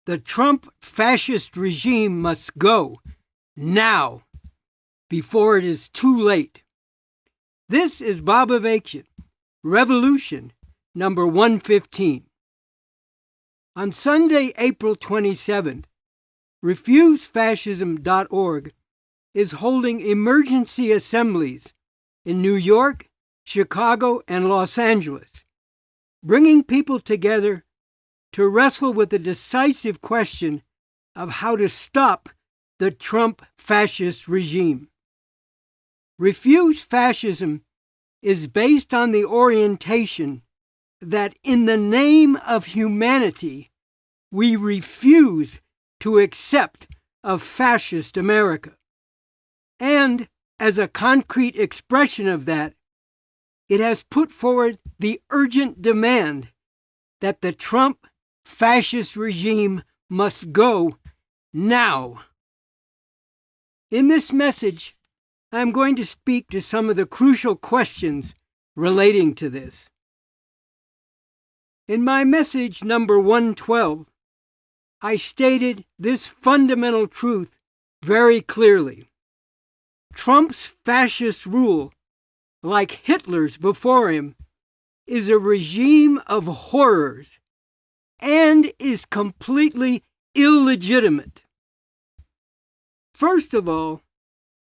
The Trump fascist regime must go now, before it is too late. This is Bob Avakian, Revolution number 115. On Sunday, April 27th, refusefascism.org is holding emergency assemblies in New York, Chicago, and Los Angeles, bringing people together to wrestle with the decisive question of how to stop the Trump fascist regime. Refuse Fascism is based on the orientation that in the name of humanity, we refuse to accept a fascist America. And as a concrete expression of that, it has put forward the urgent demand that the Trump fascist regime must go now. In this message, I'm going to speak to some of the crucial questions relating to this. In my message number 112, I stated this fundamental truth very clearly. Trump's fascist rule, like Hitler's before him, is a regime of horrors and is completely illegitimate. First of all,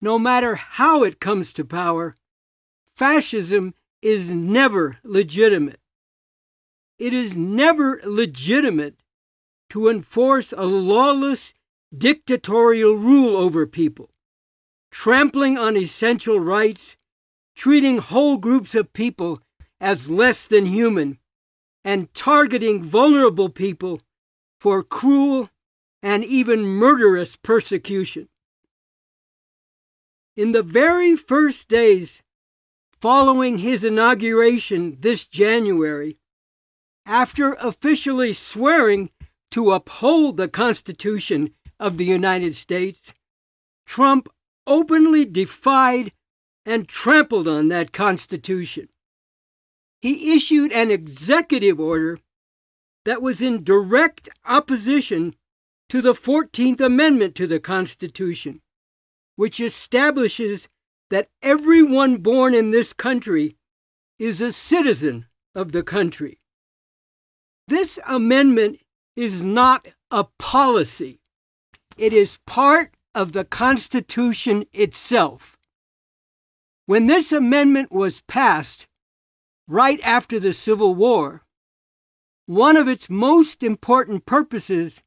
no matter how it comes to power, fascism is never legitimate. It is never legitimate to enforce a lawless, dictatorial rule over people, trampling on essential rights, treating whole groups of people as less than human, and targeting vulnerable people for cruel and even murderous persecution. In the very first days following his inauguration this January, after officially swearing to uphold the Constitution of the United States, Trump openly defied and trampled on that Constitution. He issued an executive order that was in direct opposition to the 14th Amendment to the Constitution, which establishes that everyone born in this country is a citizen of the country. This amendment is not a policy. It is part of the Constitution itself. When this amendment was passed, right after the Civil War, one of its most important purposes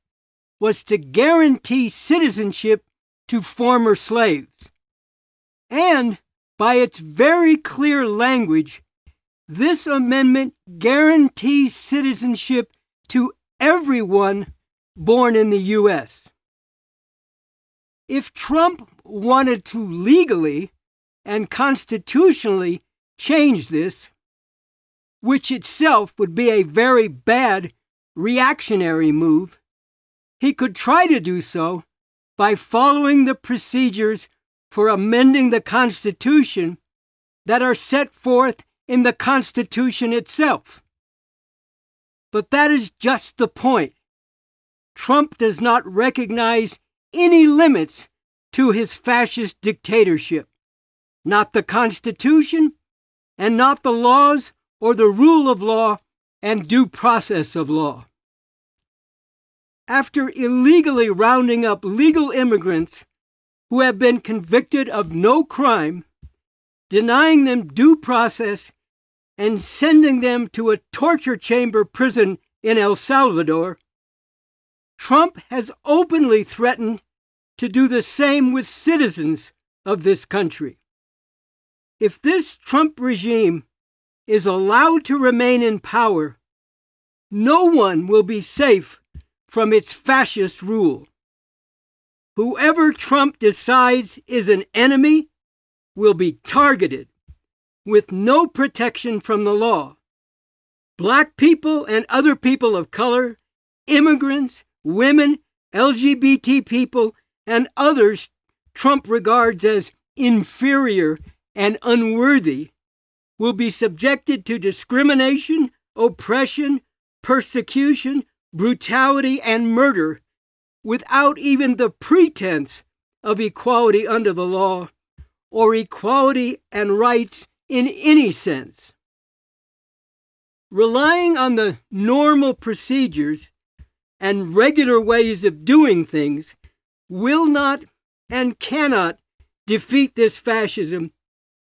was to guarantee citizenship to former slaves. And by its very clear language, this amendment guarantees citizenship to everyone born in the U.S. If Trump wanted to legally and constitutionally change this, which itself would be a very bad reactionary move, he could try to do so by following the procedures for amending the Constitution that are set forth in the Constitution itself. But that is just the point. Trump does not recognize any limits to his fascist dictatorship, not the Constitution, and not the laws or the rule of law and due process of law. After illegally rounding up legal immigrants who have been convicted of no crime, denying them due process, and sending them to a torture chamber prison in El Salvador, Trump has openly threatened to do the same with citizens of this country. If this Trump regime is allowed to remain in power, no one will be safe from its fascist rule. Whoever Trump decides is an enemy will be targeted with no protection from the law. Black people and other people of color, immigrants, women, LGBT people, and others Trump regards as inferior and unworthy will be subjected to discrimination, oppression, persecution, brutality, and murder without even the pretense of equality under the law or equality and rights in any sense. Relying on the normal procedures and regular ways of doing things will not and cannot defeat this fascism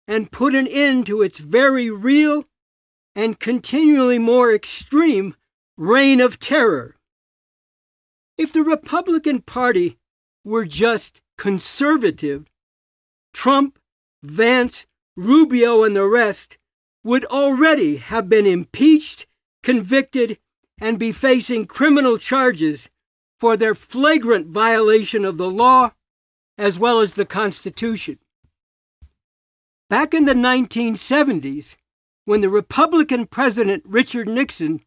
and put an end to its very real and continually more extreme reign of terror. If the Republican Party were just conservative, Trump, Vance, Rubio, and the rest would already have been impeached, convicted, and be facing criminal charges for their flagrant violation of the law as well as the Constitution. Back in the 1970s, when the Republican President Richard Nixon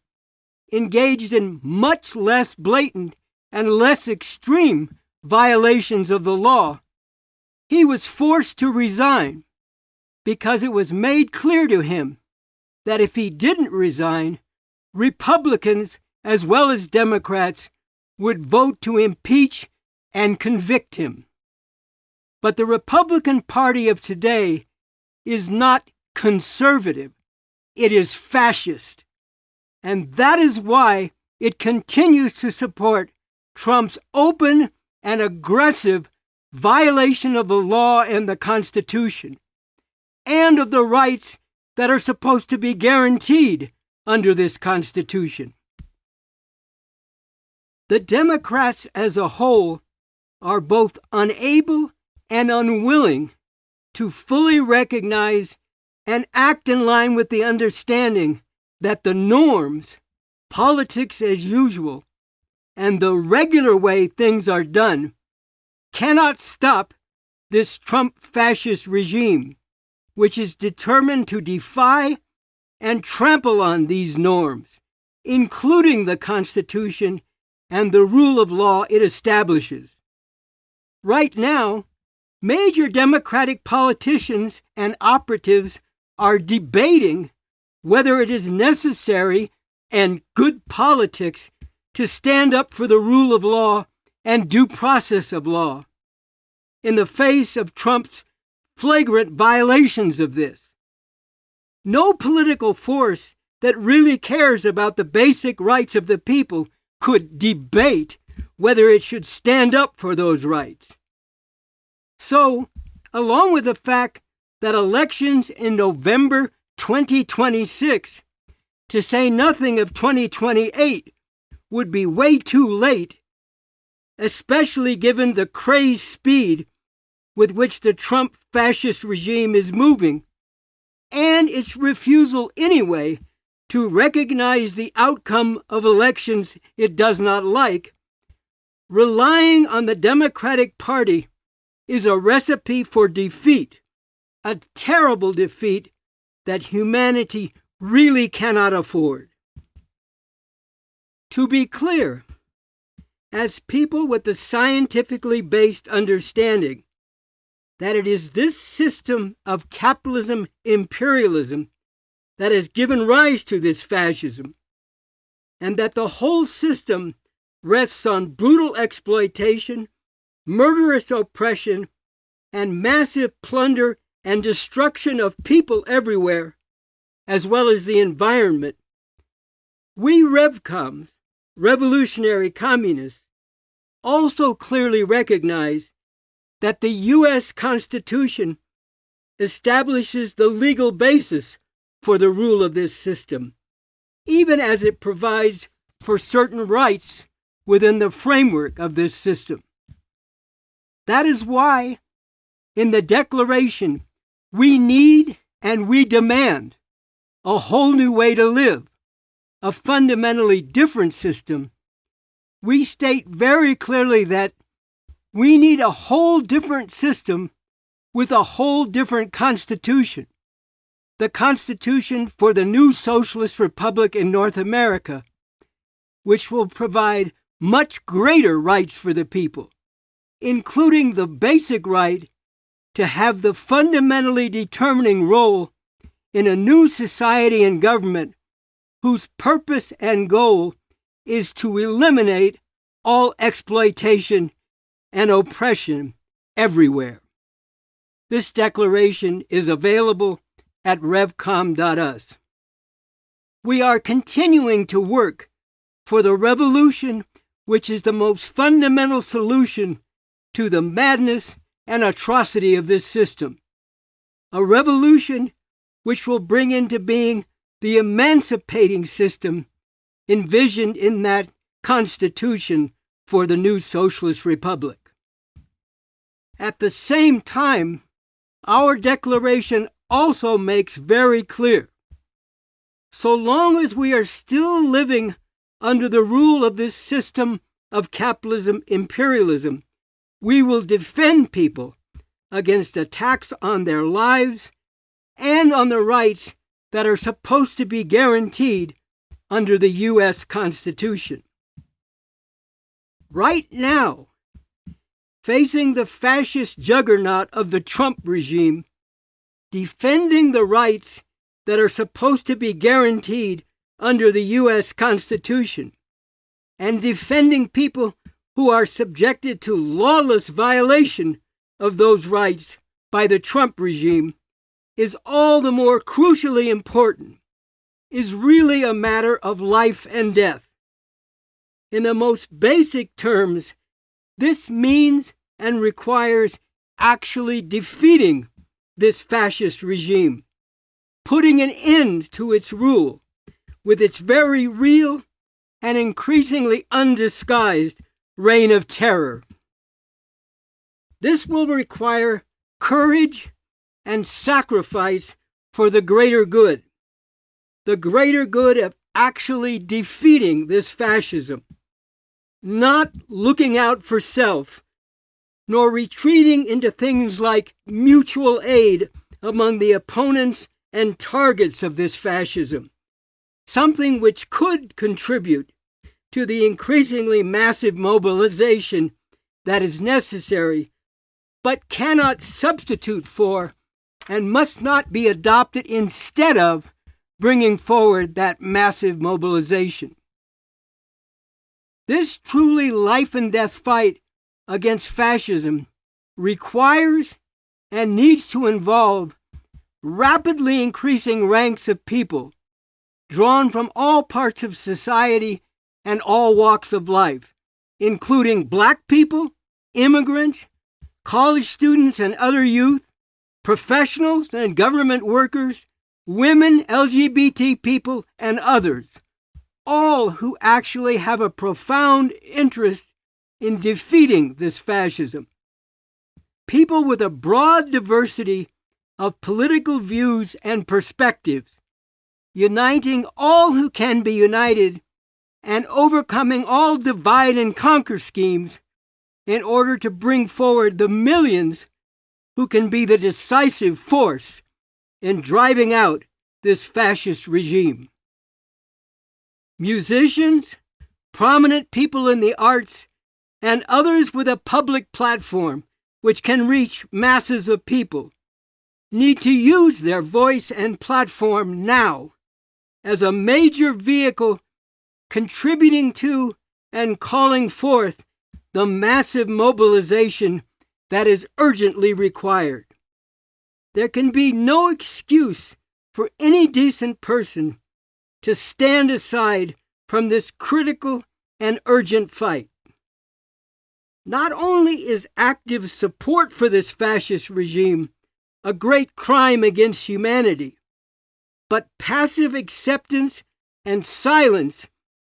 engaged in much less blatant and less extreme violations of the law, he was forced to resign because it was made clear to him that if he didn't resign, Republicans as well as Democrats would vote to impeach and convict him. But the Republican Party of today is not conservative, it is fascist. And that is why it continues to support Trump's open and aggressive violation of the law and the Constitution, and of the rights that are supposed to be guaranteed under this Constitution. The Democrats as a whole are both unable and unwilling to fully recognize and act in line with the understanding that the norms, politics as usual, and the regular way things are done cannot stop this Trump fascist regime, which is determined to defy and trample on these norms, including the Constitution and the rule of law it establishes. Right now, major Democratic politicians and operatives are debating whether it is necessary and good politics to stand up for the rule of law and due process of law in the face of Trump's flagrant violations of this. No political force that really cares about the basic rights of the people could debate whether it should stand up for those rights. So, along with the fact that elections in November 2026, to say nothing of 2028, would be way too late, especially given the crazed speed with which the Trump fascist regime is moving, and its refusal anyway to recognize the outcome of elections it does not like, relying on the Democratic Party is a recipe for defeat, a terrible defeat that humanity really cannot afford. To be clear, as people with a scientifically based understanding that it is this system of capitalism imperialism that has given rise to this fascism, and that the whole system rests on brutal exploitation, murderous oppression, and massive plunder and destruction of people everywhere, as well as the environment, we Revcoms, revolutionary communists, also clearly recognize that the U.S. Constitution establishes the legal basis for the rule of this system, even as it provides for certain rights within the framework of this system. That is why, in the Declaration, we need and we demand a whole new way to live, a fundamentally different system. We state very clearly that we need a whole different system with a whole different constitution, the Constitution for the new Socialist Republic in North America, which will provide much greater rights for the people, including the basic right to have the fundamentally determining role in a new society and government whose purpose and goal is to eliminate all exploitation and oppression everywhere. This declaration is available at revcom.us. We are continuing to work for the revolution which is the most fundamental solution to the madness and atrocity of this system. A revolution which will bring into being the emancipating system envisioned in that Constitution for the new Socialist Republic. At the same time, our declaration also makes very clear, so long as we are still living under the rule of this system of capitalism imperialism, we will defend people against attacks on their lives and on the rights that are supposed to be guaranteed under the U.S. Constitution. Right now, facing the fascist juggernaut of the Trump regime, defending the rights that are supposed to be guaranteed under the U.S. Constitution, and defending people who are subjected to lawless violation of those rights by the Trump regime is all the more crucially important, is really a matter of life and death. In the most basic terms, this means and requires actually defeating this fascist regime, putting an end to its rule with its very real and increasingly undisguised reign of terror. This will require courage and sacrifice for the greater good of actually defeating this fascism, not looking out for self, nor retreating into things like mutual aid among the opponents and targets of this fascism, something which could contribute to the increasingly massive mobilization that is necessary, but cannot substitute for and must not be adopted instead of bringing forward that massive mobilization. This truly life and death fight against fascism requires and needs to involve rapidly increasing ranks of people drawn from all parts of society and all walks of life, including black people, immigrants, college students and other youth, professionals and government workers, women, LGBT people, and others, all who actually have a profound interest in defeating this fascism. People with a broad diversity of political views and perspectives, uniting all who can be united and overcoming all divide and conquer schemes in order to bring forward the millions who can be the decisive force in driving out this fascist regime. Musicians, prominent people in the arts, and others with a public platform which can reach masses of people need to use their voice and platform now as a major vehicle contributing to and calling forth the massive mobilization that is urgently required. There can be no excuse for any decent person to stand aside from this critical and urgent fight. Not only is active support for this fascist regime a great crime against humanity, but passive acceptance and silence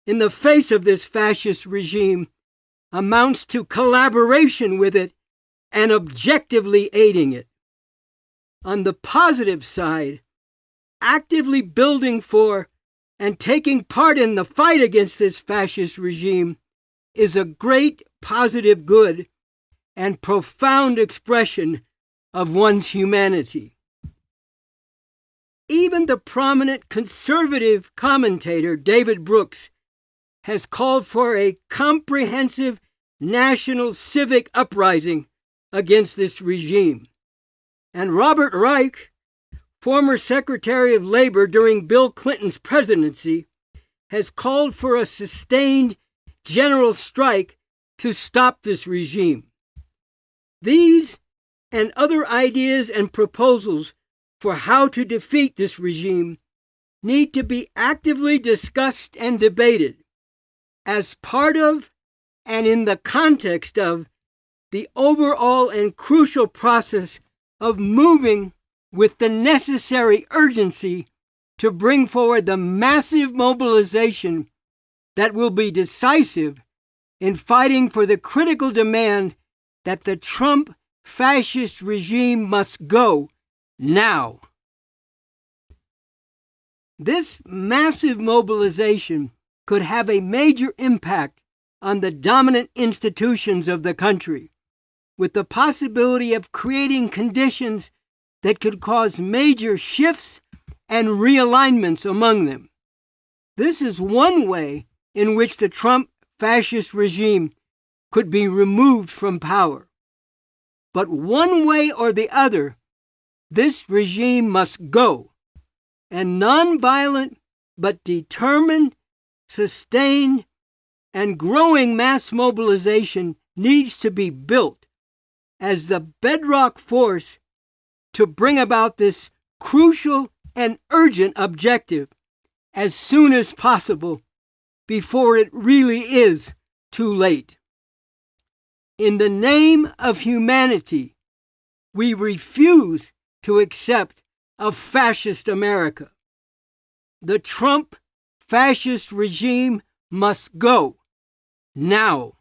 in the face of this fascist regime amounts to collaboration with it and objectively aiding it. On the positive side, actively building for and taking part in the fight against this fascist regime is a great positive good and profound expression of one's humanity. Even the prominent conservative commentator David Brooks has called for a comprehensive national civic uprising against this regime. And Robert Reich, former Secretary of Labor during Bill Clinton's presidency, has called for a sustained general strike to stop this regime. These and other ideas and proposals for how to defeat this regime need to be actively discussed and debated as part of and in the context of the overall and crucial process of moving with the necessary urgency to bring forward the massive mobilization that will be decisive in fighting for the critical demand that the Trump fascist regime must go now. This massive mobilization could have a major impact on the dominant institutions of the country, with the possibility of creating conditions that could cause major shifts and realignments among them. This is one way in which the Trump fascist regime could be removed from power. But one way or the other, this regime must go, and nonviolent but determined, sustained, and growing mass mobilization needs to be built as the bedrock force to bring about this crucial and urgent objective as soon as possible before it really is too late. In the name of humanity, we refuse to accept a fascist America. The Trump fascist regime must go now.